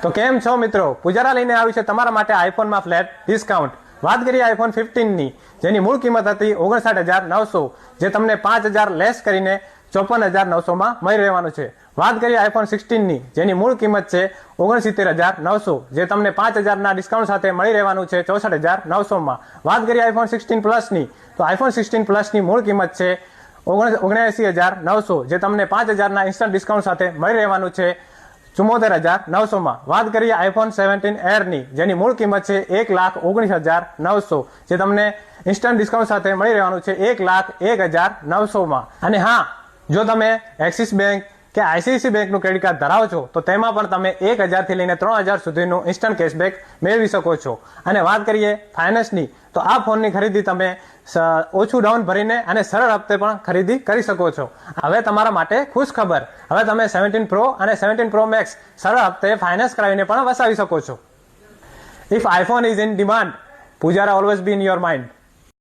તો કેમ છો મિત્રો, પૂજારા લઈને આવ્યું છે તમારા માટે આઈફોનમાં ફ્લેટ ડિસ્કાઉન્ટ। વાત કરીએ આઈફોન 15 ની, જેની મૂળ કિંમત હતી 59,900, જે તમને 5,000 લેસ કરીને 54,900 માં મળી રહેવાનું છે। વાત કરીએ આઈફોન 16 ની, જેની મૂળ કિંમત છે 69,900, જે તમને 5,000 ના ડિસ્કાઉન્ટ સાથે મળી રહેવાનું છે 64,900 માં। વાત કરીએ આઈફોન 16 પ્લસ ની, તો આઈફોન 16 પ્લસ ની મૂળ કિંમત છે 79,900, જે તમને 5,000 ના ઇન્સ્ટન્ટ ડિસ્કાઉન્ટ સાથે મળી રહેવાનું છે 74,900 માં। વાત કરીએ આઈફોન 17 એર ની, જેની મૂળ કિંમત છે 1,19,900, જે તમને ઇન્સ્ટન્ટ ડિસ્કાઉન્ટ સાથે મળી રહેવાનું છે 1,01,900 માં। અને હા, જો તમે એક્સિસ બેંક કે આઈસીઆઈસી બેંકનું ક્રેડિટ કાર્ડ ધરાવો છો તો તેમાં પણ તમે 1,000 થી લઈને 3,000 સુધીનું ઇન્સ્ટન્ટ કેશબેક મેળવી શકો છો। અને વાત કરીએ ફાઇનાન્સની, તો આ ફોનની ખરીદી તમે ઓછું ડાઉન ભરીને અને સરળ હપ્તે પણ ખરીદી કરી શકો છો। હવે તમારા માટે ખુશ ખબર, હવે તમે 17 પ્રો અને 17 પ્રો મેક્સ સરળ હપ્તે ફાઇનાન્સ કરાવીને પણ વસાવી શકો છો। If iPhone is in demand, Pujara always be in your mind.